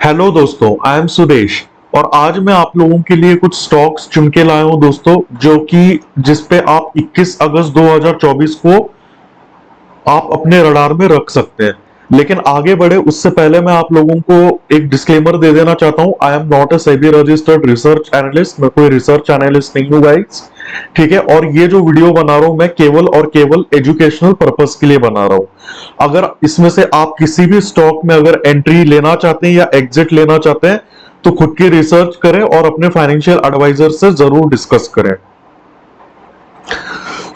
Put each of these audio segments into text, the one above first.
Hello दोस्तों, I am Sudesh और आज मैं आप लोगों के लिए कुछ स्टॉक्स चुन के लाया हूं दोस्तों, जो कि जिस पे आप 21 अगस्त 2024 को आप अपने रडार में रख सकते हैं। लेकिन आगे बढ़े उससे पहले मैं आप लोगों को एक डिस्क्लेमर दे देना चाहता हूं। I am not a SEBI registered research analyst, मैं कोई रिसर्च एनालिस्ट नहीं हूं गाइस, ठीक है। और ये जो वीडियो बना रहा हूं मैं केवल और केवल एजुकेशनल पर्पस के लिए बना रहा हूं। अगर इसमें से आप किसी भी स्टॉक में अगर एंट्री लेना चाहते हैं या एग्जिट लेना चाहते हैं तो खुद की रिसर्च करें और अपने फाइनेंशियल एडवाइजर से जरूर डिस्कस करें।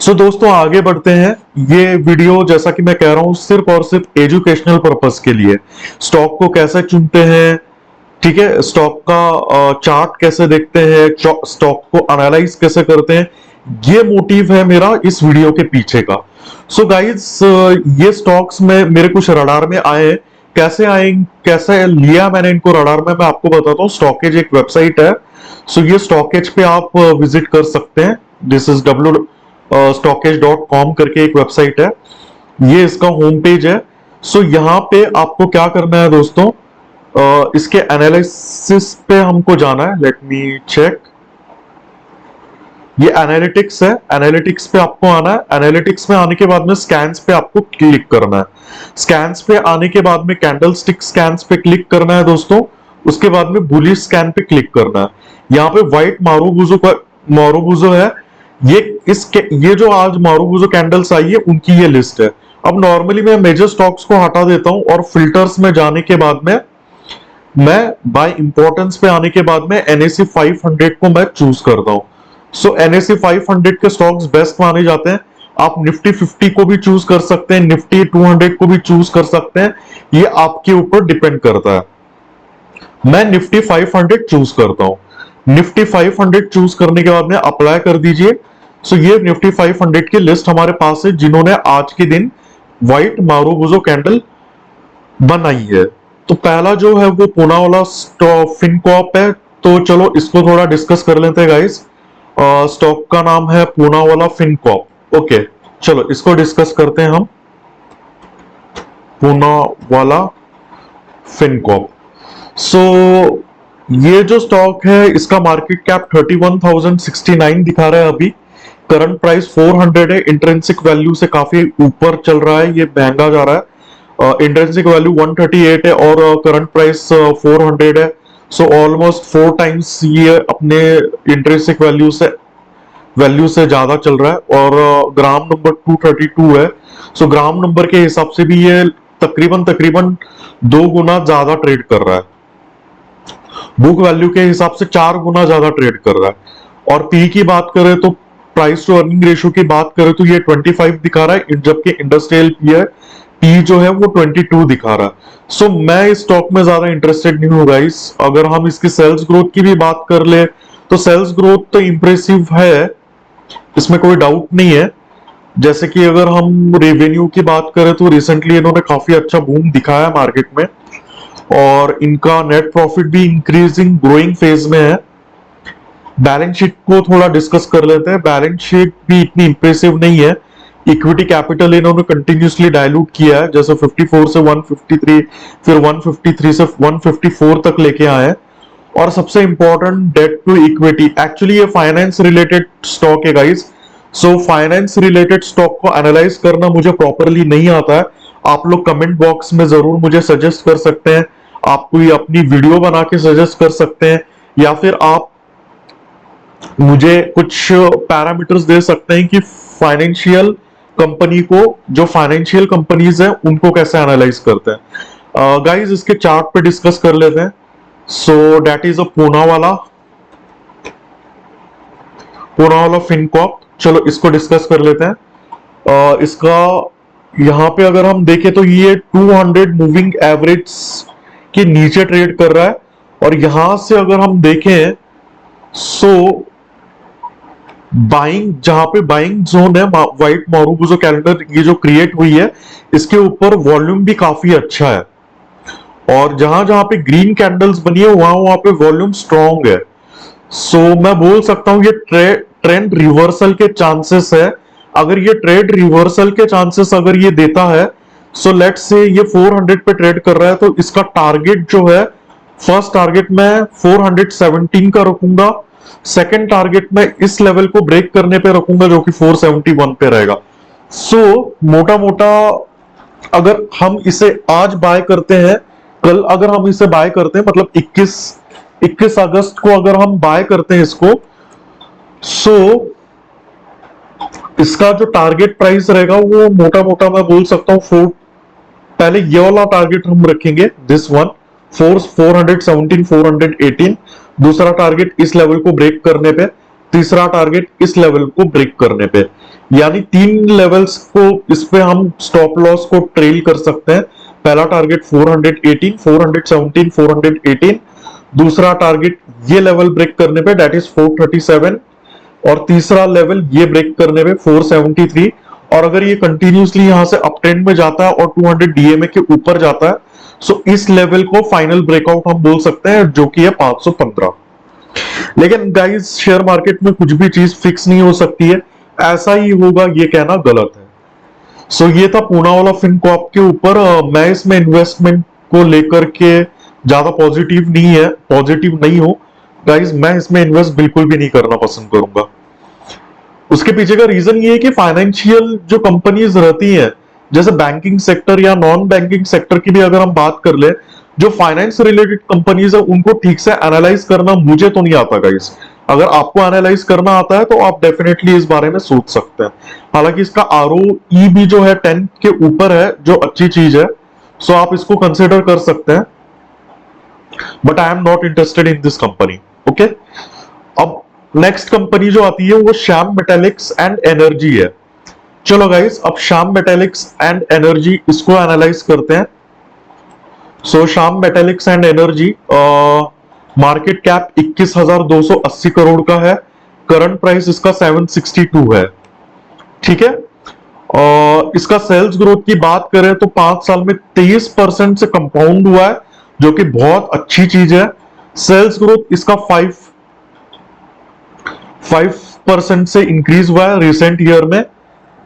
दोस्तों आगे बढ़ते हैं। ये वीडियो जैसा कि मैं कह रहा हूं सिर्फ और सिर्फ एजुकेशनल पर्पस के लिए। स्टॉक को कैसे चुनते हैं, ठीक है, स्टॉक का चार्ट कैसे देखते हैं, स्टॉक को एनालाइज कैसे करते हैं, ये मोटिव है मेरा इस वीडियो के पीछे का। गाइस, ये स्टॉक्स में मेरे कुछ रडार में आए। कैसे आए, कैसे लिया मैंने इनको रडार में, मैं आपको बताता हूँ। स्टॉकेज एक वेबसाइट है। ये स्टॉकेज पे आप विजिट कर सकते हैं। दिस इज www.stockage.com करके एक वेबसाइट है, ये इसका होम पेज है। यहाँ पे आपको क्या करना है दोस्तों, इसके एनालिसिस पे हमको जाना है। Let me check. ये एनालिटिक्स है, एनालिटिक्स पे आपको आना है। एनालिटिक्स में आने के बाद में स्कैन्स पे आपको क्लिक करना है। स्कैन्स पे आने के बाद में कैंडल स्टिक स्कैन्स पे क्लिक करना है दोस्तों। उसके बाद में बुलिश स्कैन पे क्लिक करना है। यहाँ पे व्हाइट मारूबुजो है। ये जो आज मारूबुजो कैंडल्स आई है उनकी ये लिस्ट है। अब नॉर्मली मैं मेजर स्टॉक्स को हटा देता हूं और फिल्टर्स में जाने के बाद में मैं बाय इंपॉर्टेंस पे आने के बाद में NSE 500 को मैं चूज करता हूं। NSE 500 के स्टॉक्स बेस्ट माने जाते हैं। आप निफ्टी 50 को भी चूज कर सकते हैं, निफ्टी 200 को भी चूज कर सकते हैं, ये आपके ऊपर डिपेंड करता है। मैं निफ्टी 500 चूज करता हूं। निफ्टी 500 चूज करने के बाद में अप्लाई कर दीजिए। ये निफ्टी 500 की लिस्ट हमारे पास है जिन्होंने आज के दिन व्हाइट मारूबुजो कैंडल बनाई है। तो पहला जो है वो पूना वाला फिनकॉप है। तो चलो इसको थोड़ा डिस्कस कर लेते हैं गाइस। स्टॉक का नाम है पूना वाला फिनकॉप। ओके, चलो इसको डिस्कस करते हैं हम। पूना वाला फिनकॉप। ये जो स्टॉक है इसका मार्केट कैप 31,069 दिखा रहा है अभी। करंट प्राइस 400 है। इंट्रिंसिक वैल्यू से काफी ऊपर चल रहा है, ये महंगा जा रहा है। इंट्रिंसिक वैल्यू 138 है और करंट प्राइस 400 है। ऑलमोस्ट 4 टाइम्स ये अपने इंट्रिंसिक वैल्यू से ज्यादा चल रहा है। और ग्राम नंबर 232 है। ग्राम नंबर के हिसाब से भी ये तकरीबन 2 गुना ज्यादा ट्रेड कर रहा है। बुक वैल्यू के हिसाब से 4 गुना ज्यादा ट्रेड कर रहा है। और पी की बात करें तो प्राइस टू अर्निंग रेशियो की बात करें तो ये 25 दिखा रहा है, जबकि इंडस्ट्रियल पी जो है वो 22 दिखा रहा है। मैं इस स्टॉक में ज्यादा इंटरेस्टेड नहीं हूँ गाइस। अगर हम इसकी सेल्स ग्रोथ की भी बात कर ले तो सेल्स ग्रोथ तो इंप्रेसिव है, इसमें कोई डाउट नहीं है। जैसे कि अगर हम रेवेन्यू की बात करें तो रिसेंटली इन्होंने काफी अच्छा बूम दिखाया मार्केट में और इनका नेट प्रॉफिट भी इंक्रीजिंग ग्रोइंग फेज में है। बैलेंस शीट को थोड़ा डिस्कस कर लेते हैं। बैलेंस शीट भी इतनी इंप्रेसिव नहीं है। इक्विटी कैपिटल इन्होंने कंटिन्यूसली डायलूट किया है, जैसे 54 से 153, फिर 153 से 154 तक लेके आए हैं। और सबसे important debt to equity. Actually ये फाइनेंस रिलेटेड स्टॉक है गाइस। फाइनेंस रिलेटेड स्टॉक को एनालाइज करना मुझे प्रॉपरली नहीं आता है। आप लोग कमेंट बॉक्स में जरूर मुझे सजेस्ट कर सकते हैं। आप कोई अपनी वीडियो बना के सजेस्ट कर सकते हैं या फिर आप मुझे कुछ पैरामीटर्स दे सकते हैं कि फाइनेंशियल कंपनी को, जो फाइनेंशियल कंपनीज है उनको कैसे एनालाइज करते हैं। गाइस इसके चार्ट पे डिस्कस कर लेते हैं। दैट इज अ पूना वाला फिनकॉप। चलो इसको डिस्कस कर लेते हैं। इसका यहां पे अगर हम देखें तो ये 200 मूविंग एवरेज के नीचे ट्रेड कर रहा है। और यहां से अगर हम देखें बाइंग, जहां पे बाइंग जोन है व्हाइट मारूबुजो कैलेंडर ये जो क्रिएट हुई है इसके ऊपर वॉल्यूम भी काफी अच्छा है। और जहां जहां पे ग्रीन कैंडल्स बनी है वहां पे वॉल्यूम स्ट्रॉन्ग है। मैं बोल सकता हूं ये ट्रेंड रिवर्सल के चांसेस है। अगर ये ट्रेड रिवर्सल के चांसेस अगर ये देता है, लेट्स से ये 400 पे ट्रेड कर रहा है तो इसका टारगेट जो है फर्स्ट टारगेट मैं 417 का रखूंगा, सेकंड टारगेट मैं इस लेवल को ब्रेक करने पे रखूंगा जो कि 471 पे रहेगा। सो मोटा मोटा अगर हम इसे आज बाय करते हैं, कल अगर हम इसे बाय करते हैं, मतलब 21 अगस्त को अगर हम बाय करते हैं इसको, सो इसका जो टारगेट प्राइस रहेगा वो मोटा मोटा मैं बोल सकता हूं फोर, पहले ये वाला टारगेट हम रखेंगे, दिस वन 417 418, दूसरा टारगेट इस लेवल को ब्रेक करने पे, तीसरा टारगेट इस लेवल को ब्रेक करने पे, यानी तीन लेवल्स को इस पे हम स्टॉप लॉस को ट्रेल कर सकते हैं। पहला टारगेट 418 417 418, दूसरा टारगेट ये लेवल ब्रेक करने पे दैट इज 437, और तीसरा लेवल ये ब्रेक करने पे 473। और अगर ये कंटिन्यूसली यहां से अप ट्रेंड में जाता है और 200 डीएमए के ऊपर जाता है, सो इस लेवल को फाइनल ब्रेकआउट हम बोल सकते हैं जो कि है 515। लेकिन गाइस शेयर मार्केट में कुछ भी चीज फिक्स नहीं हो सकती है, ऐसा ही होगा ये कहना गलत है। सो ये था पूनावाला फिनकॉर्प के ऊपर। मैं इसमें इन्वेस्टमेंट को लेकर के ज्यादा पॉजिटिव नहीं हूं गाइस, मैं इसमें इन्वेस्ट बिल्कुल भी नहीं करना पसंद करूंगा। उसके पीछे का रीजन ये है कि फाइनेंशियल जो कंपनीज रहती हैं, जैसे बैंकिंग सेक्टर या नॉन बैंकिंग सेक्टर की भी अगर हम बात कर ले, जो फाइनेंस रिलेटेड कंपनीज है उनको ठीक से एनालाइज करना मुझे तो नहीं आता गाइस। अगर आपको एनालाइज करना आता है तो आप डेफिनेटली इस बारे में सोच सकते हैं। हालांकि इसका आरओई भी जो है 10 के ऊपर है, जो अच्छी चीज है, सो आप इसको कंसिडर कर सकते हैं, but I am not interested in this company. Okay, अब नेक्स्ट कंपनी जो आती है वो श्याम मेटालिक्स एंड एनर्जी है। चलो गाइस, अब श्याम मेटालिक्स एंड एनर्जी इसको एनालाइज करते हैं। So Shyam Metalics and Energy market cap 21,280 crore का है, करंट प्राइस इसका 762 है। ठीक है, इसका सेल्स ग्रोथ की बात करें तो 5 साल में 23% से कंपाउंड हुआ है, जो कि बहुत अच्छी चीज है। सेल्स ग्रोथ इसका 5% से इंक्रीज हुआ है रिसेंट ईयर में,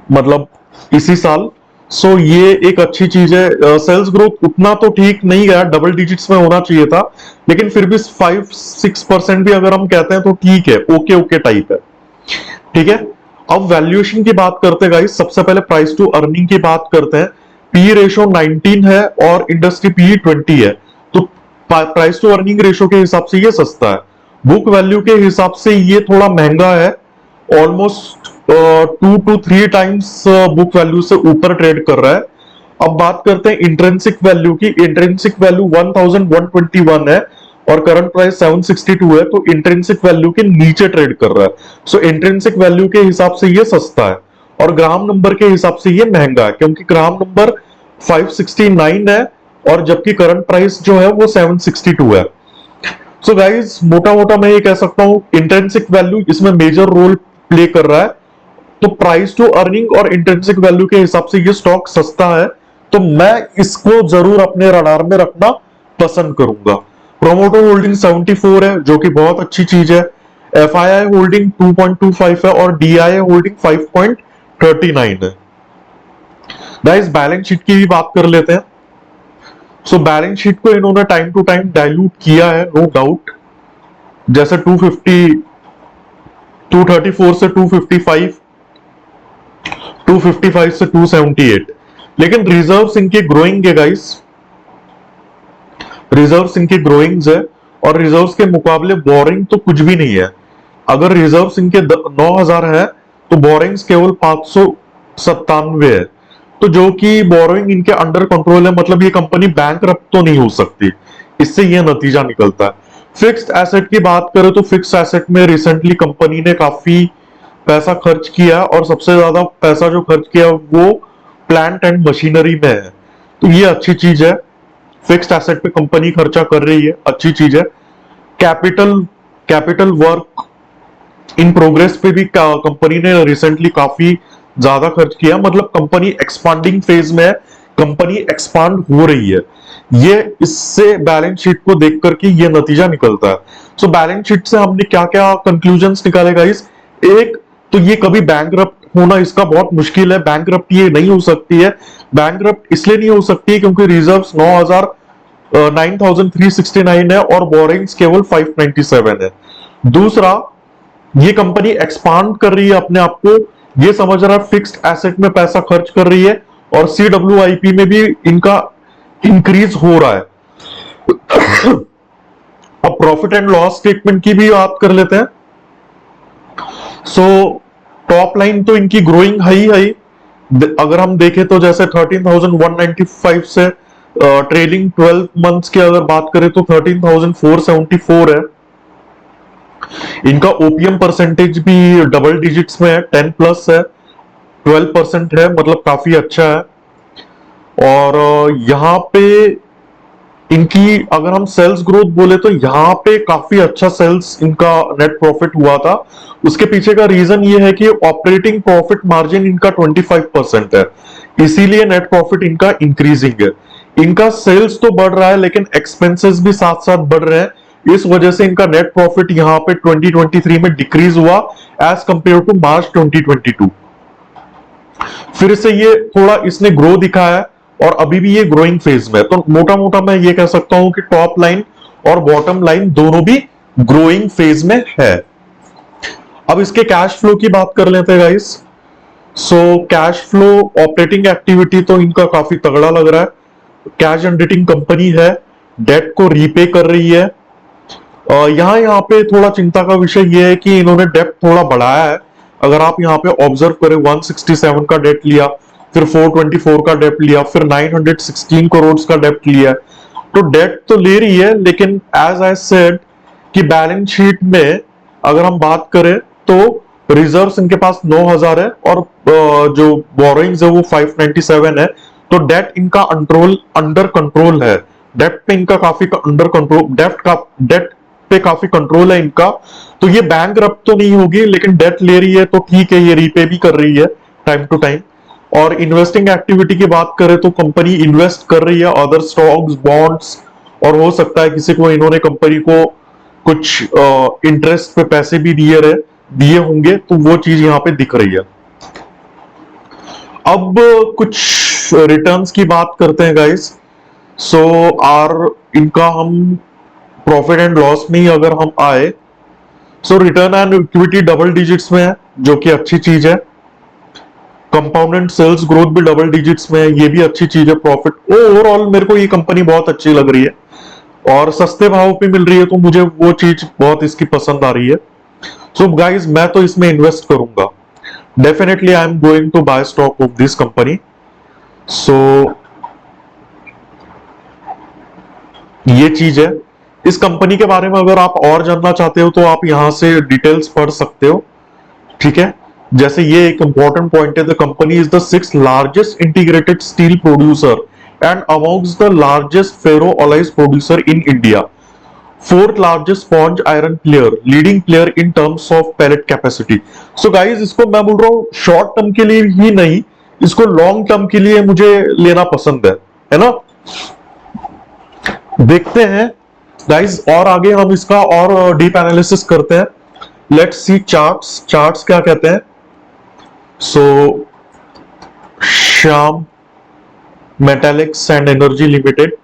मतलब इसी साल। सो ये एक अच्छी चीज है। सेल्स ग्रोथ उतना तो ठीक नहीं गया, डबल डिजिट्स में होना चाहिए था, लेकिन फिर भी 5-6% भी अगर हम कहते हैं तो ठीक है, ओके ओके टाइप है। ठीक है, अब वैल्यूएशन की बात करते हैं गाइस। सबसे पहले प्राइस टू अर्निंग की बात करते हैं। पी रेशो 19 है और इंडस्ट्री पी 20 है, तो प्राइस टू अर्निंग रेशो के हिसाब से ये सस्ता है। बुक वैल्यू के हिसाब से ये थोड़ा महंगा है, almost 2 to 3 times book value से ऊपर ट्रेड कर रहा है। अब बात करते हैं इंट्रिंसिक वैल्यू की। इंट्रिंसिक वैल्यू 1121 है और करंट प्राइस 762 है, तो इंट्रिंसिक वैल्यू के नीचे ट्रेड कर रहा है। सो इंट्रिंसिक वैल्यू के हिसाब से ये सस्ता है, और ग्राम नंबर के हिसाब से ये महंगा है, क्योंकि ग्राम नंबर 569 है और जबकि करंट प्राइस जो है वो 762 है। सो गाइज मोटा मोटा मैं ये कह सकता हूं इंट्रिंसिक वैल्यू इसमें मेजर रोल प्ले कर रहा है। तो प्राइस टू अर्निंग और इंट्रिंसिक वैल्यू के हिसाब से ये स्टॉक सस्ता है, तो मैं इसको जरूर अपने रडार में रखना पसंद करूंगा। प्रोमोटर होल्डिंग 74 है, जो कि बहुत अच्छी चीज है। एफआईआई होल्डिंग 2.25 है और डीआईआई होल्डिंग 5.39 है। गाइस बैलेंस शीट की भी बात कर लेते हैं। सो बैलेंस शीट को इन्होंने टाइम टू टाइम डाइल्यूट किया है, नो डाउट। जैसे 234 से 255, 255 से 278, लेकिन रिजर्व्स इनके ग्रोइंग है गाइस, रिजर्व्स इनके ग्रोइंग्स है, और रिजर्व्स के मुकाबले बोरिंग तो कुछ भी नहीं है। अगर रिजर्व्स इनके 9,000 है तो बोरिंग्स केवल 597 है, तो जो कि बोरोइंग इनके अंडर कंट्रोल है, मतलब ये कंपनी बैंकरप्ट तो नहीं हो सकती। इससे ये नतीजा निकलता है। फिक्स्ड एसेट की बात करें तो फिक्स्ड एसेट में रिसेंटली कंपनी ने काफी पैसा खर्च किया, और सबसे ज्यादा पैसा जो खर्च किया वो प्लांट एंड मशीनरी में है, तो ये अच्छी चीज है। फिक्स्ड एसेट पे कंपनी खर्चा कर रही है, अच्छी चीज है। कैपिटल वर्क इन प्रोग्रेस पे भी कंपनी ने रिसेंटली काफी ज्यादा खर्च किया, मतलब कंपनी एक्सपांडिंग फेज में है, कंपनी एक्सपांड हो रही है। ये इससे बैलेंस शीट को देख करके ये नतीजा निकलता है। सो बैलेंस शीट से हमने क्या क्या कंक्लूजन्स निकाले गाइस? एक तो ये कभी बैंकरप्ट होना इसका बहुत मुश्किल है, बैंकरप्ट ये नहीं हो सकती है। बैंकरप्ट इसलिए नहीं हो सकती है क्योंकि रिजर्व्स 9,000 9369 है और बोरिंग्स केवल 597 है। दूसरा, ये कंपनी एक्सपांड कर रही है अपने आप को, ये समझ रहा है फिक्स्ड एसेट में पैसा खर्च कर रही है और CWIP में भी इनका इंक्रीज हो रहा है। अब प्रॉफिट एंड लॉस स्टेटमेंट की भी बात कर लेते हैं। सो टॉप लाइन तो इनकी ग्रोइंग हाई हाई, अगर हम देखें तो जैसे 13,195 से ट्रेलिंग 12 मंथ्स की अगर बात करें तो 13,474 है। इनका ओपीएम परसेंटेज भी डबल डिजिट्स में है, 10 प्लस है, 12% है, मतलब काफी अच्छा है। और यहाँ पे इनकी अगर हम सेल्स ग्रोथ बोले तो यहाँ पे काफी अच्छा सेल्स इनका नेट प्रॉफिट हुआ था। उसके पीछे का रीजन ये है कि ऑपरेटिंग प्रॉफिट मार्जिन इनका 25% है, इसीलिए नेट प्रॉफिट इनका इंक्रीजिंग है। इनका सेल्स तो बढ़ रहा है लेकिन एक्सपेंसेस भी साथ साथ बढ़ रहे हैं, इस वजह से इनका नेट प्रॉफिट यहाँ पे 2023 में डिक्रीज हुआ एज कंपेयर टू मार्च 2022। फिर से ये थोड़ा इसने ग्रो दिखाया है और अभी भी ये ग्रोइंग फेज में है, तो मोटा मोटा मैं ये कह सकता हूं कि टॉप लाइन और बॉटम लाइन दोनों भी ग्रोइंग फेज में है। अब इसके कैश फ्लो की बात कर लेते हैं guys. So cash flow operating activity तो इनका काफी तगड़ा लग रहा है, कैश जनरेटिंग कंपनी है, डेट को रीपे कर रही है। यहाँ पे थोड़ा चिंता का विषय यह है कि इन्होंने डेट थोड़ा बढ़ाया है। अगर आप यहाँ पे ऑब्जर्व करें 167 का डेट लिया, फिर 424 का डेट लिया, फिर 916 करोड़ का डेट लिया, तो डेट तो ले रही है लेकिन एज आई सेड कि बैलेंस शीट में अगर हम बात करें तो रिजर्व्स इनके पास 9000 है और जो बोरोइंग्स है वो 597 है, तो डेट इनका अंडर कंट्रोल है। डेट पे इनका काफी अंडर कंट्रोल, डेट पे काफी कंट्रोल है इनका। तो ये बैंकरप्ट तो नहीं होगी लेकिन डेट ले रही है तो ठीक है, ये रीपे भी कर रही है टाइम टू टाइम। और इन्वेस्टिंग एक्टिविटी की बात करें तो कंपनी इन्वेस्ट कर रही है अदर स्टॉक्स, बॉन्ड्स, और हो सकता है किसी को इन्होंने कंपनी को कुछ इंटरेस्ट पे पैसे भी दिए होंगे, तो वो चीज यहाँ पे दिख रही है। अब कुछ रिटर्न्स की बात करते हैं गाइस। सो इनका हम प्रॉफिट एंड लॉस में ही अगर हम आए, so return and equity double digits में है जो कि अच्छी चीज है। कंपाउंडेड सेल्स ग्रोथ भी डबल डिजिट्स में है, ये भी अच्छी चीज है। प्रॉफिट ओवरऑल मेरे को ये कंपनी बहुत अच्छी लग रही है और सस्ते भाव पे मिल रही है, तो मुझे वो चीज बहुत इसकी पसंद आ रही है। सो गाइस मैं तो इसमें इन्वेस्ट करूंगा, definitely I am going to buy stock of this company. So ये चीज है। इस कंपनी के बारे में अगर आप और जानना चाहते हो तो आप यहां से डिटेल्स पढ़ सकते हो, ठीक है। जैसे ये एक इंपॉर्टेंट पॉइंट है, the company is the 6th largest integrated steel producer and amongst the largest ferro alloys producer in India, 4th largest sponge iron player, leading player in terms of pellet capacity. So guys इसको मैं बोल रहा हूं short term के लिए ही नहीं, इसको long term के लिए मुझे लेना पसंद है ना। देखते हैं गाइस और आगे हम इसका और डीप एनालिसिस करते हैं। लेट्स सी चार्ट्स क्या कहते हैं। So Shyam Metalics and Energy Limited.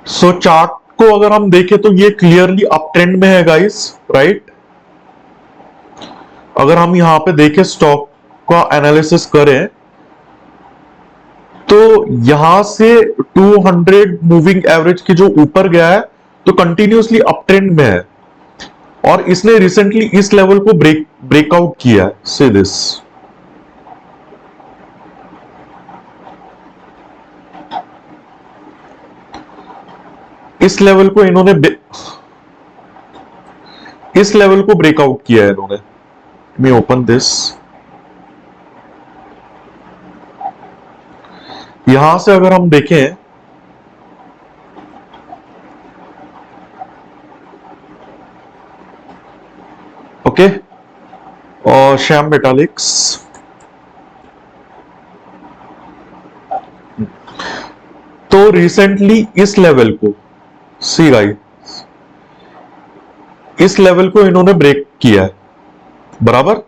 So chart को अगर हम देखें तो ये क्लियरली अप ट्रेंड में है गाइस, राइट। अगर हम यहां पे देखें स्टॉक का एनालिसिस करें तो यहां से 200 मूविंग एवरेज के जो ऊपर गया है तो कंटिन्यूअसली अप ट्रेंड में है और इसने रिसेंटली इस लेवल को ब्रेकआउट किया है। से दिस इस लेवल को इन्होंने इस लेवल को ब्रेकआउट किया है इन्होंने। मैं ओपन दिस, यहां से अगर हम देखें ओके, और श्याम मेटालिक्स तो रिसेंटली इस लेवल को सी गाइस, इस लेवल को इन्होंने ब्रेक किया है, बराबर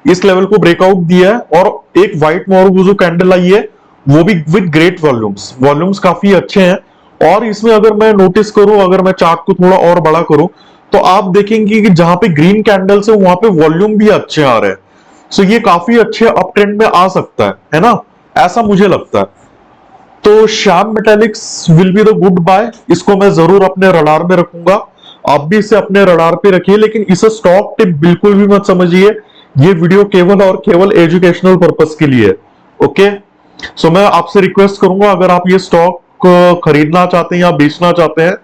इस लेवल को ब्रेकआउट दिया है और एक व्हाइट मोरगुजो कैंडल आई है वो भी विद ग्रेट वॉल्यूम्स, वॉल्यूम्स काफी अच्छे हैं। और इसमें अगर मैं नोटिस करूं, अगर मैं चार्ट को थोड़ा और बड़ा करूं, तो आप देखेंगे कि जहां पे ग्रीन कैंडल्स है वहां पे वॉल्यूम भी अच्छे आ रहे हैं। सो ये काफी अच्छे अप ट्रेंड में आ सकता है ना, ऐसा मुझे लगता है। तो Shyam metallics will be the good buy, इसको मैं जरूर अपने रडार में रखूंगा। आप भी इसे अपने रडार पे रखिए, लेकिन इसे स्टॉक टिप बिल्कुल भी मत समझिए। ये वीडियो केवल और केवल एजुकेशनल पर्पस के लिए है। ओके, सो मैं आपसे रिक्वेस्ट करूंगा, अगर आप ये स्टॉक खरीदना चाहते हैं या बेचना चाहते हैं,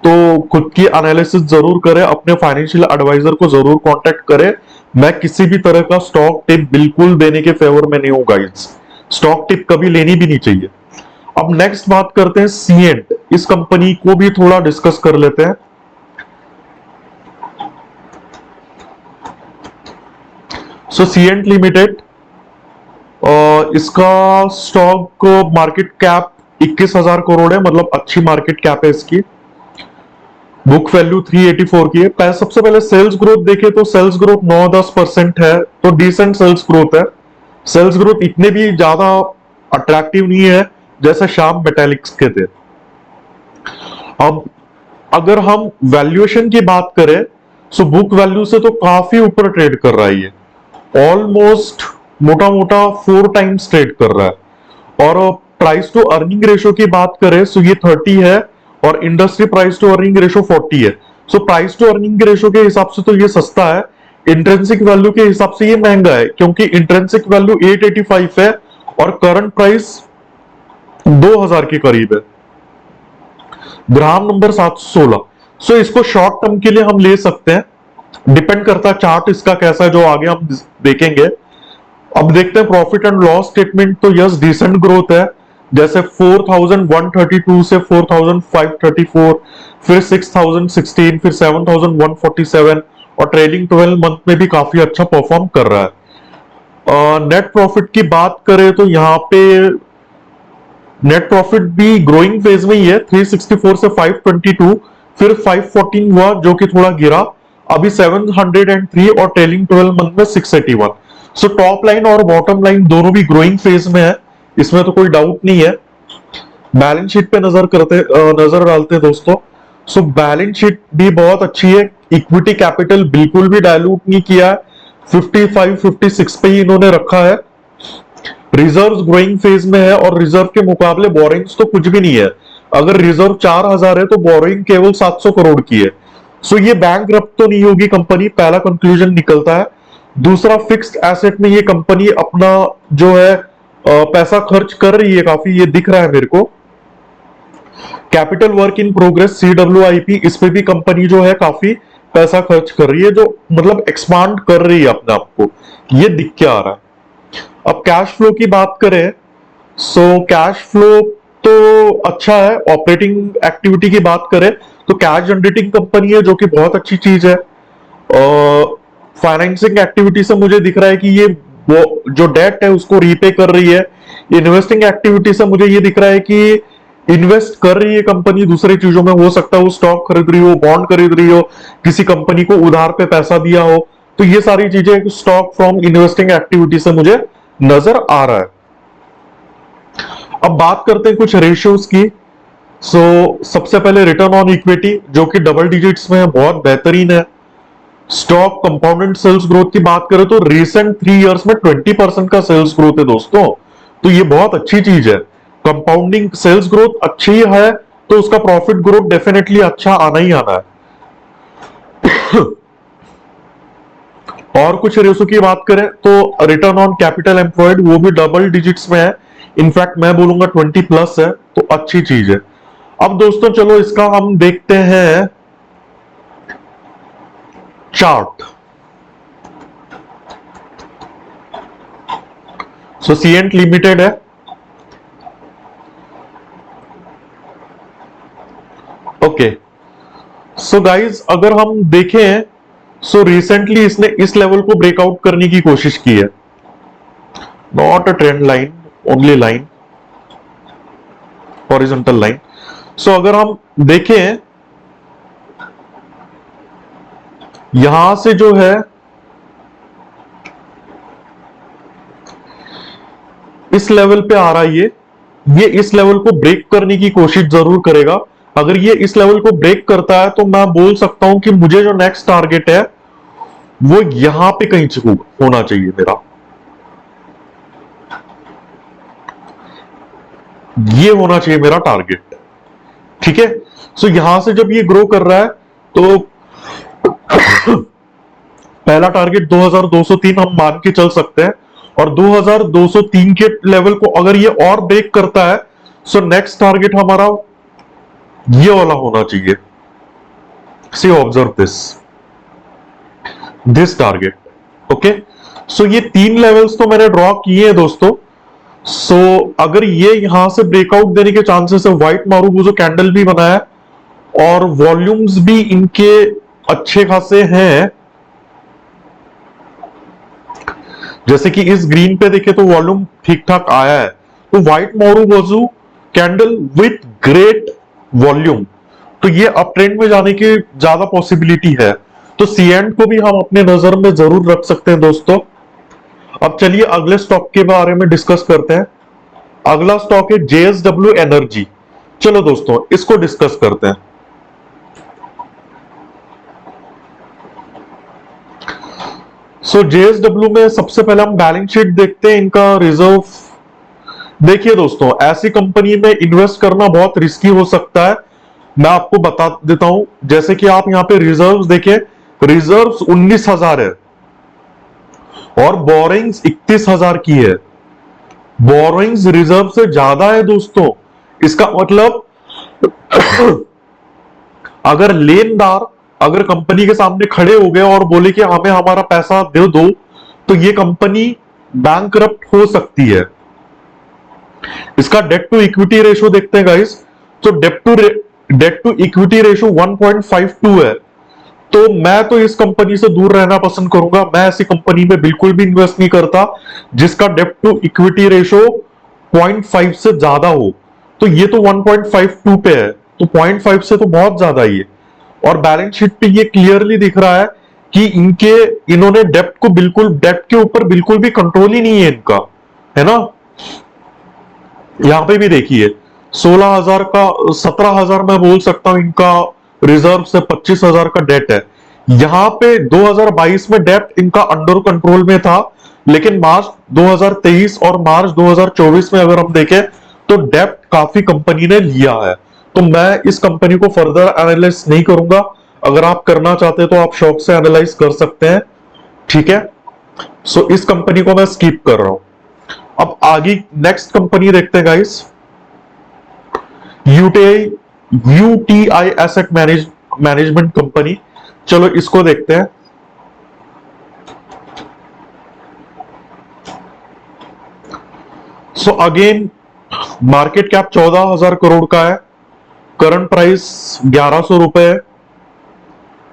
तो खुद की एनालिसिस जरूर करें, अपने फाइनेंशियल एडवाइजर को जरूर कांटेक्ट करें। मैं किसी भी तरह का स्टॉक टिप बिल्कुल देने के फेवर में नहीं हूं गाइस। स्टॉक टिप कभी लेनी भी नहीं चाहिए। अब नेक्स्ट बात करते हैं सीएंट, इस कंपनी को भी थोड़ा डिस्कस कर लेते हैं। सो सीएंट लिमिटेड, इसका स्टॉक मार्केट कैप 21,000 करोड़ है, मतलब अच्छी मार्केट कैप है इसकी। बुक वैल्यू 384 की है। सबसे पहले सेल्स ग्रोथ देखे तो सेल्स ग्रोथ 9-10% है, तो डिसेंट सेल्स ग्रोथ है। सेल्स ग्रोथ इतने भी ज्यादा अट्रैक्टिव नहीं है जैसे श्याम मेटालिक्स के थे। अब अगर हम वैल्यूएशन की बात करें, सो बुक वैल्यू से तो काफी ऊपर ट्रेड कर रहा है ये, ऑलमोस्ट मोटा मोटा 4 टाइम्स ट्रेड कर रहा है। और प्राइस टू अर्निंग रेशो की बात करें, सो ये 30 है, और industry price to earning ratio 40 है। So price to earning ratio के हिसाब से तो ये सस्ता है, इंट्रिंसिक वैल्यू के हिसाब से ये महंगा है, क्योंकि इंट्रिंसिक वैल्यू 885 है और करंट प्राइस 2000 के करीब है, ग्राम नंबर 716। सो इसको शॉर्ट टर्म के लिए हम ले सकते हैं, डिपेंड करता है चार्ट इसका कैसा है, जो आगे हम देखेंगे। अब देखते हैं प्रॉफिट एंड लॉस स्टेटमेंट, तो यस डिसेंट ग्रोथ है, जैसे 4132 से 4534, फिर 6016, फिर 7147, और ट्रेलिंग 12 मंथ में भी काफी अच्छा परफॉर्म कर रहा है। नेट प्रॉफिट की बात करें तो यहाँ पे नेट प्रॉफिट भी ग्रोइंग फेज में ही है, 364 से 522, फिर 514 हुआ जो कि थोड़ा गिरा, अभी 703, और ट्रेलिंग 12 मंथ में 681। सो टॉप लाइन और बॉटम लाइन दोनों भी ग्रोइंग फेज में है, इसमें तो कोई डाउट नहीं है। बैलेंस शीट पे नजर डालते हैं दोस्तों। सो बैलेंस शीट भी बहुत अच्छी है, इक्विटी कैपिटल बिल्कुल भी डायलूट नहीं किया है, 55-56 पे ही इन्होंने रखा है। रिजर्व ग्रोइंग फेज में है, और रिजर्व के मुकाबले बोरिंग्स तो कुछ भी नहीं है। अगर रिजर्व 4000 है तो बोरिंग केवल 700 करोड़ की है। सो ये बैंक तो नहीं होगी कंपनी, पहला कंक्लूजन निकलता है। दूसरा, फिक्स्ड एसेट में ये कंपनी अपना जो है पैसा खर्च कर रही है काफी, ये दिख रहा है मेरे को। Capital work in progress CWIP, इस पे भी कंपनी जो है काफी पैसा खर्च कर रही है, जो मतलब एक्सपांड कर रही है अपने आप को, ये दिख के आ रहा है। अब कैश फ्लो की बात करें, सो कैश फ्लो तो अच्छा है। ऑपरेटिंग एक्टिविटी की बात करें तो कैश जनरेटिंग कंपनी है, जो कि बहुत अच्छी चीज है। फाइनेंसिंग एक्टिविटी से मुझे दिख रहा है कि ये वो जो डेट है उसको रीपे कर रही है। इन्वेस्टिंग एक्टिविटी से मुझे ये दिख रहा है कि इन्वेस्ट कर रही है कंपनी दूसरी चीजों में, हो सकता है वो स्टॉक खरीद रही हो, बॉन्ड खरीद रही हो, किसी कंपनी को उधार पे पैसा दिया हो। तो ये सारी चीजें स्टॉक फ्रॉम इन्वेस्टिंग एक्टिविटी से मुझे नजर आ रहा है। अब बात करते हैं कुछ रेशियोज की। सबसे पहले रिटर्न ऑन इक्विटी, जो कि डबल डिजिट्स में है, बहुत बेहतरीन है। स्टॉक कंपाउंडेड सेल्स ग्रोथ की बात करें तो रिसेंट 3 इयर्स में 20% का सेल्स ग्रोथ है दोस्तों, तो ये बहुत अच्छी चीज है। कंपाउंडिंग सेल्स ग्रोथ अच्छी है तो उसका प्रॉफिट ग्रोथ डेफिनेटली अच्छा आना ही आना है। और कुछ रेशो की बात करें तो रिटर्न ऑन कैपिटल एम्प्लॉयड, वो भी डबल डिजिट्स में है, इनफैक्ट मैं बोलूंगा 20+ है, तो अच्छी चीज है। अब दोस्तों चलो इसका हम देखते हैं चार्ट। सीएंट लिमिटेड है, ओके। सो गाइज अगर हम देखें, सो रिसेंटली इसने इस लेवल को ब्रेकआउट करने की कोशिश की है, not a trend line, only line, horizontal line. So अगर हम देखें यहां से जो है इस लेवल पे आ रहा है, ये इस लेवल को ब्रेक करने की कोशिश जरूर करेगा। अगर ये इस लेवल को ब्रेक करता है तो मैं बोल सकता हूं कि मुझे जो नेक्स्ट टारगेट है वो यहां पे कहीं होना चाहिए मेरा, ये होना चाहिए मेरा टारगेट। ठीक है, सो यहां से जब ये ग्रो कर रहा है तो पहला टारगेट 2203 हम मान के चल सकते हैं, और 2203 के लेवल को अगर ये और ब्रेक करता है सो नेक्स्ट टारगेट हमारा ये वाला होना चाहिए। सी ऑब्जर्व दिस टारगेट। ओके, सो ये 3 लेवल्स तो मैंने ड्रॉ किए हैं दोस्तों। सो अगर ये यहां से ब्रेकआउट देने के चांसेस है, व्हाइट मारूबुजो कैंडल भी बना है और वॉल्यूम्स भी इनके अच्छे खासे हैं, जैसे कि इस ग्रीन पे देखे तो वॉल्यूम ठीक ठाक आया है। तो white marubozu candle with great volume, तो ये अप ट्रेंड में जाने की ज्यादा पॉसिबिलिटी है। तो सी एंड को भी हम अपने नजर में जरूर रख सकते हैं दोस्तों। अब चलिए अगले स्टॉक के बारे में डिस्कस करते हैं। अगला स्टॉक है जेएसडब्ल्यू एनर्जी। चलो दोस्तों इसको डिस्कस करते हैं। सो जेएसडब्ल्यू में सबसे पहले हम बैलेंस शीट देखते हैं, इनका रिजर्व। देखिए दोस्तों, ऐसी कंपनी में इन्वेस्ट करना बहुत रिस्की हो सकता है, मैं आपको बता देता हूं। जैसे कि आप यहां पे रिजर्व्स देखिए, रिजर्व्स 19,000 है और बोरिंग्स 31,000 की है। बोरिंग्स रिजर्व से ज्यादा है दोस्तों। इसका मतलब अगर लेनदार अगर कंपनी के सामने खड़े हो गए और बोले कि हमें हमारा पैसा दे दो, तो ये कंपनी बैंकरप्ट हो सकती है। इसका डेट टू इक्विटी रेशो देखते हैं गाइस, तो डेट टू इक्विटी रेशो 1.52 है। तो मैं तो इस कंपनी से दूर रहना पसंद करूंगा। मैं ऐसी कंपनी में बिल्कुल भी इन्वेस्ट नहीं करता जिसका डेट टू इक्विटी रेशो 0.5 से ज्यादा हो। तो ये तो 1.52 पे है, तो 0.5 से तो बहुत ज्यादा ही है। और बैलेंस शीट पे ये क्लियरली दिख रहा है कि इन्होंने डेप्ट के ऊपर बिल्कुल भी कंट्रोल ही नहीं है इनका, है ना। यहां पे भी देखिए 16,000 का 17,000 मैं बोल सकता हूं इनका रिजर्व से 25,000 का डेट है। यहां पे 2022 में डेट इनका अंडर कंट्रोल में था, लेकिन मार्च 2023 और मार्च 2024 में अगर हम देखें तो डेट काफी कंपनी ने लिया है। तो मैं इस कंपनी को फर्दर एनालाइज नहीं करूंगा। अगर आप करना चाहते हैं तो आप शौक से एनालाइज कर सकते हैं। ठीक है, सो इस कंपनी को मैं स्किप कर रहा हूं। अब आगे नेक्स्ट कंपनी देखते हैं guys, UTI asset management company. चलो इसको देखते हैं। So again market cap 14,000 crore का है, करंट प्राइस 1,100 रुपए है,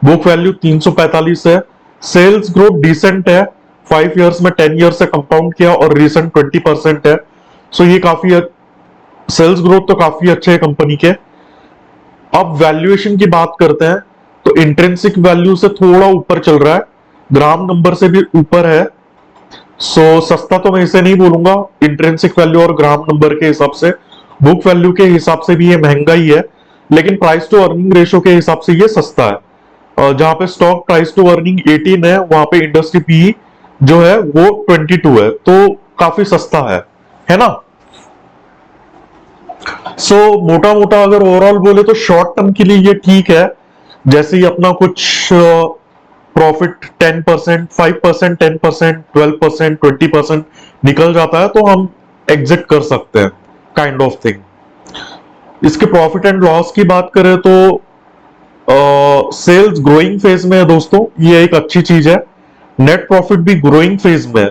बुक वैल्यू 345 है। सेल्स ग्रोथ डिसेंट है, 5 इयर्स में 10 इयर्स से कंपाउंड किया और रिसेंट 20% है। सो ये काफी सेल्स ग्रोथ तो काफी अच्छे है कंपनी के। अब वैल्यूएशन की बात करते हैं, तो इंट्रिंसिक वैल्यू से थोड़ा ऊपर चल रहा है, ग्राम नंबर से भी ऊपर है। सो सस्ता तो मैं इसे नहीं बोलूंगा इंट्रिंसिक वैल्यू और ग्राम नंबर के हिसाब से। बुक वैल्यू के हिसाब से भी ये महंगा ही है, लेकिन प्राइस टू अर्निंग रेशियो के हिसाब से ये सस्ता है। जहां पे स्टॉक प्राइस टू अर्निंग 18 है, वहां पे इंडस्ट्री पी जो है वो 22 है, तो काफी सस्ता है ना। सो मोटा मोटा अगर ओवरऑल बोले तो शॉर्ट टर्म के लिए ये ठीक है। जैसे ही अपना कुछ प्रॉफिट 10%, 5%, 10%, 12%, 20% निकल जाता है तो हम एग्जिट कर सकते हैं, काइंड ऑफ थिंग। इसके प्रॉफिट एंड लॉस की बात करें तो सेल्स ग्रोइंग फेज में है दोस्तों, ये एक अच्छी चीज है। नेट प्रॉफिट भी ग्रोइंग फेज में है,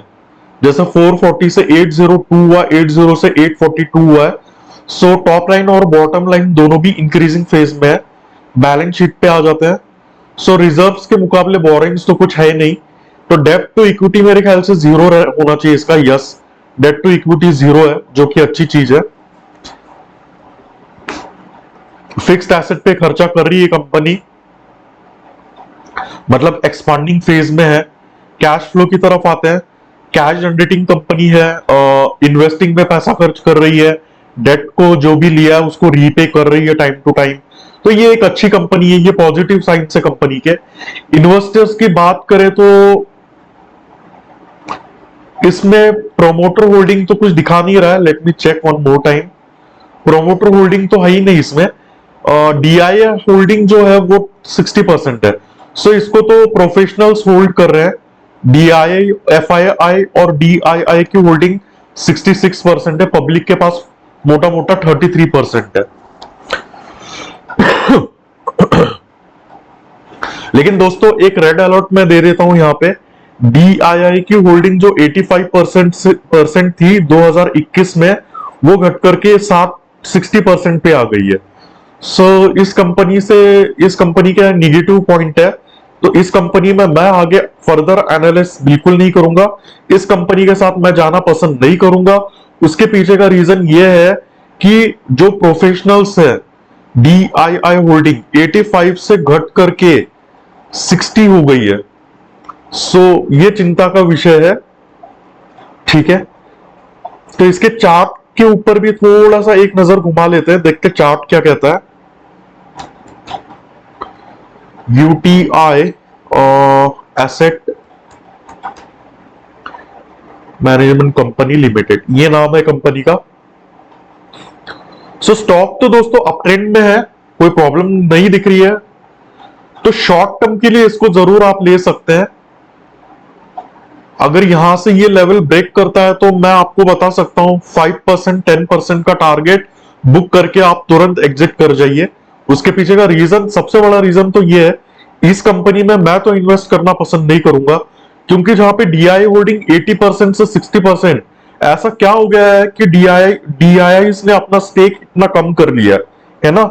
जैसे 440 से 802 हुआ, 80 से 842 हुआ है। सो टॉप लाइन और बॉटम लाइन दोनों भी इंक्रीजिंग फेज में है। बैलेंस शीट पे आ जाते हैं। सो रिजर्व्स के मुकाबले बोरिंग्स तो कुछ है नहीं, तो डेट टू इक्विटी मेरे ख्याल से 0 होना चाहिए इसका। यस, डेट टू इक्विटी 0 है, जो कि अच्छी चीज है। फिक्स्ड एसेट पे खर्चा कर रही है कंपनी, मतलब एक्सपांडिंग फेज में है। कैश फ्लो की तरफ आते हैं, कैश जनरेटिंग कंपनी है, इन्वेस्टिंग में पैसा खर्च कर रही है, डेट को जो भी लिया है उसको रीपे कर रही है टाइम टू टाइम। तो ये एक अच्छी कंपनी है, ये पॉजिटिव साइंस है कंपनी के। इन्वेस्टर्स की बात करें तो इसमें प्रोमोटर होल्डिंग तो कुछ दिखा नहीं रहा है, let me check one more time. Promoter holding तो है ही नहीं इसमें। डीआईए होल्डिंग जो है वो 60% है। सो इसको तो प्रोफेशनल्स होल्ड कर रहे हैं। डीआईआई, एफआईआई और डीआईआई की होल्डिंग 66% है, पब्लिक के पास मोटा मोटा 33% है। लेकिन दोस्तों एक रेड अलर्ट मैं दे देता हूं यहाँ पे। डीआईआई की होल्डिंग जो 85% थी 2021 में, वो घट करके 60% पे आ गई है। सो इस कंपनी का नेगेटिव पॉइंट है। तो इस कंपनी में मैं आगे फर्दर एनालिसिस बिल्कुल नहीं करूंगा, इस कंपनी के साथ मैं जाना पसंद नहीं करूंगा। उसके पीछे का रीजन ये है कि जो प्रोफेशनल्स है, डीआईआई होल्डिंग 85 से घट करके 60 हो गई है। सो ये चिंता का विषय है। ठीक है, तो इसके चार्ट के ऊपर भी थोड़ा सा एक नजर घुमा लेते हैं, देखते चार्ट क्या कहता है। UTI asset management company limited, ये नाम है कंपनी का। सो स्टॉक तो दोस्तों अप ट्रेंड में है, कोई प्रॉब्लम नहीं दिख रही है। तो शॉर्ट टर्म के लिए इसको जरूर आप ले सकते हैं। अगर यहां से ये लेवल ब्रेक करता है तो मैं आपको बता सकता हूं 5% 10% का टारगेट बुक करके आप तुरंत एग्जिट कर जाइए। उसके पीछे का रीजन, सबसे बड़ा रीजन तो ये है, इस कंपनी में मैं तो इन्वेस्ट करना पसंद नहीं करूंगा, क्योंकि जहां पे डीआई होल्डिंग 80% से 60%, ऐसा क्या हो गया है कि डीआई ने अपना स्टेक इतना कम कर लिया है ना।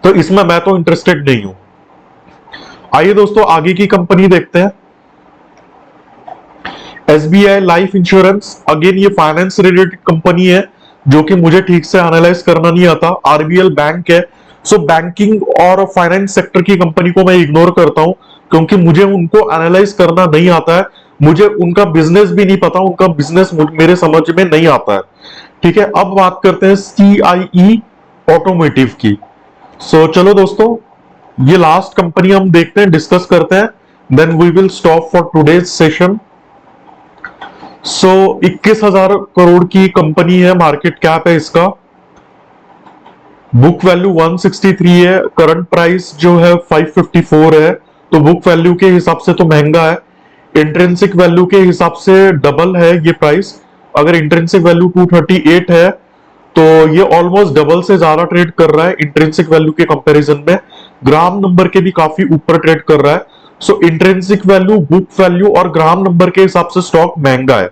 तो इसमें मैं तो इंटरेस्टेड नहीं हूं। आइए दोस्तों आगे की कंपनी देखते हैं। एसबीआई लाइफ इंश्योरेंस, अगेन ये फाइनेंस रिलेटेड कंपनी है, जो कि मुझे ठीक से एनालाइज करना नहीं आता। आरबीएल बैंक है। सो बैंकिंग और फाइनेंस सेक्टर की कंपनी को मैं इग्नोर करता हूं, क्योंकि मुझे उनको एनालाइज करना नहीं आता है। मुझे उनका बिजनेस भी नहीं पता, उनका बिजनेस मेरे समझ में नहीं आता है। ठीक है, अब बात करते हैं सीआईई ऑटोमोटिव की। सो चलो दोस्तों, ये लास्ट कंपनी हम देखते हैं, डिस्कस करते हैं, then we will stop for today's session. So 21,000 crore की कंपनी है, मार्केट कैप है इसका। बुक वैल्यू 163 है, करंट प्राइस जो है 554 है। तो बुक वैल्यू के हिसाब से तो महंगा है, इंट्रिंसिक वैल्यू के हिसाब से डबल है ये प्राइस। अगर इंट्रिंसिक वैल्यू 238 है तो ये ऑलमोस्ट डबल से ज्यादा ट्रेड कर रहा है इंट्रिंसिक वैल्यू के कंपैरिजन में। ग्राम नंबर के भी काफी ऊपर ट्रेड कर रहा है। सो इंट्रिंसिक वैल्यू, बुक वैल्यू और ग्राम नंबर के हिसाब से स्टॉक महंगा है।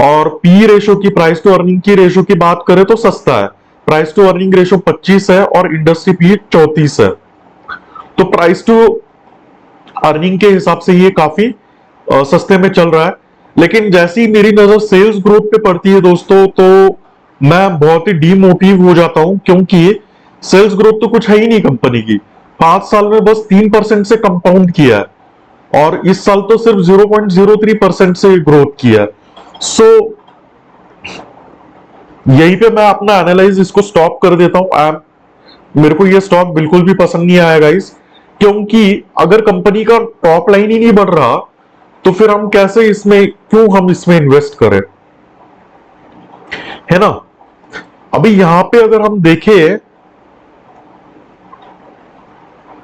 और पी रेशो की, प्राइस टू अर्निंग की रेशो की बात करें तो सस्ता है। प्राइस टू अर्निंग रेशो 25 है और इंडस्ट्री पी 34 है। तो प्राइस टू अर्निंग के हिसाब से ये काफी सस्ते में चल रहा है। लेकिन जैसे ही मेरी नजर सेल्स ग्रोथ पे पड़ती है दोस्तों, तो मैं बहुत ही डीमोटिव हो जाता हूं, क्योंकि सेल्स ग्रोथ तो कुछ है ही नहीं कंपनी की। 5 साल में बस 3% से कंपाउंड किया है, और इस साल तो सिर्फ 0.03% से ग्रोथ किया है। सो यहीं पे मैं अपना एनालाइज इसको स्टॉप कर देता हूं। मेरे को ये स्टॉक बिल्कुल भी पसंद नहीं आया गाइस, क्योंकि अगर कंपनी का टॉप लाइन ही नहीं बढ़ रहा तो फिर हम कैसे इसमें, क्यों हम इसमें इन्वेस्ट करें, है ना। अभी यहां पे अगर हम देखें,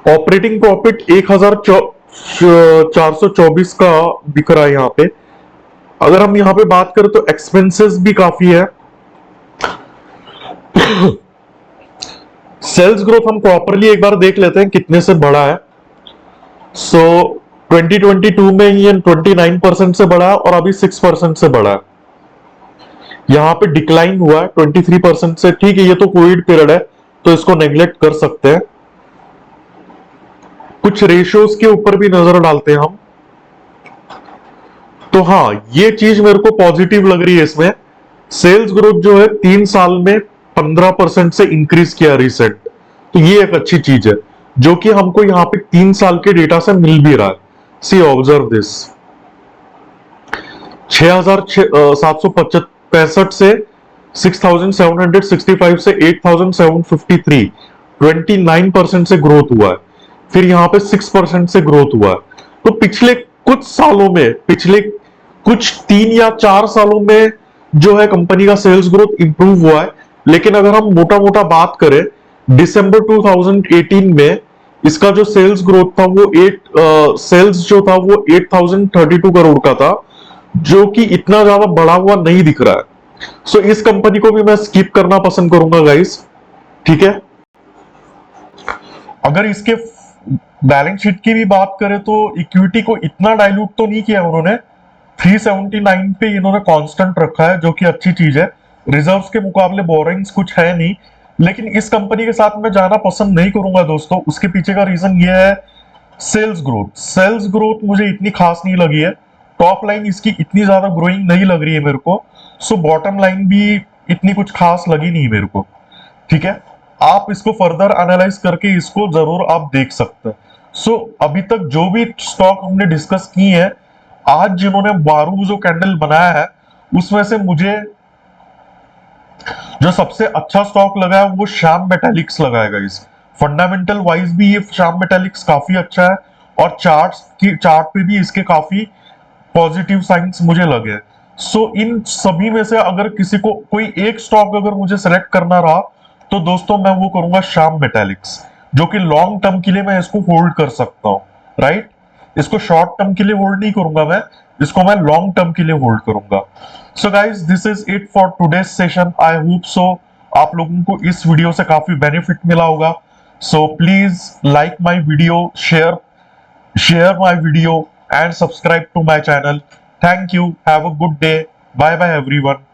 ऑपरेटिंग प्रॉफिट 1424 का दिख रहा है यहां पे। अगर हम यहां पे बात करें तो एक्सपेंसेस भी काफी है। सेल्स ग्रोथ हम प्रॉपरली एक बार देख लेते हैं कितने से बढ़ा है। सो 2022 में ये 29% से बढ़ा और अभी 6% से बढ़ा है। यहां पे डिक्लाइन हुआ है 23% से। ठीक है, ये तो कोविड पीरियड है तो इसको नेग्लेक्ट कर सकते हैं। कुछ रेशियोज के ऊपर भी नजर डालते हैं हम। तो हाँ, ये चीज मेरे को पॉजिटिव लग रही है इसमें। सेल्स ग्रोथ जो है 3 साल में 15% से इंक्रीज किया रिसेंट। तो ये एक अच्छी चीज है, जो कि हमको यहाँ पे 3 साल के डेटा से मिल भी रहा है। सी ऑब्जर्व दिस, 6,765 से 6,765 से 8,753, 29% से ग्रोथ हुआ है। फिर यहां पे 6% से ग्रोथ हुआ है। तो पिछले कुछ सालों में, पिछले कुछ 3 या 4 सालों में जो है कंपनी का सेल्स ग्रोथ इंप्रूव हुआ है। लेकिन अगर हम मोटा मोटा बात करें, दिसंबर 2018 में इसका जो सेल्स ग्रोथ था वो सेल्स जो था वो 8,032 करोड़ का था, जो कि इतना ज्यादा बढ़ा हुआ नहीं दिख रहा है। सो इस कंपनी को भी मैं स्किप करना पसंद करूंगा गाइस, ठीक है। अगर इसके बैलेंस शीट की भी बात करें तो इक्विटी को इतना डाइल्यूट तो नहीं किया उन्होंने, 379 पे इन्होंने कांस्टेंट रखा है, जो कि अच्छी चीज है। रिजर्व्स के मुकाबले बोरिंग्स कुछ है नहीं, लेकिन इस कंपनी के साथ मैं जाना पसंद नहीं करूंगा दोस्तों। उसके पीछे का रीजन ये है, सेल्स ग्रोथ मुझे इतनी खास नहीं लगी है। टॉप लाइन इसकी इतनी ज्यादा ग्रोइंग नहीं लग रही है मेरे को। सो बॉटम लाइन भी इतनी कुछ खास लगी नहीं मेरे को, ठीक है। आप इसको फर्दर एनालाइज करके इसको जरूर आप देख सकते हैं। सो अभी तक जो भी स्टॉक हमने डिस्कस की है, आज जिन्होंने 12 जो कैंडल बनाया है उसमें से मुझे जो सबसे अच्छा स्टॉक लगा है वो श्याम मेटालिक्स लगाएगा। इस फंडामेंटल वाइज भी ये श्याम मेटालिक्स काफी अच्छा है, और चार्ट पे भी इसके काफी पॉजिटिव साइंस मुझे लगे। सो इन सभी में से अगर किसी को कोई एक स्टॉक अगर मुझे सेलेक्ट करना रहा तो दोस्तों मैं वो करूंगा श्याम मेटालिक्स, जो कि लॉन्ग टर्म के लिए मैं इसको होल्ड कर सकता हूं, राइट। इसको शॉर्ट टर्म के लिए होल्ड नहीं करूंगा मैं, इसको मैं लॉन्ग टर्म के लिए होल्ड करूंगा। So guys, this is it for today's session. I hope so आप लोगों को इस वीडियो से काफी बेनिफिट मिला होगा। So please like my video, share my video and subscribe to my channel. Thank you. Have a good day. Bye bye everyone.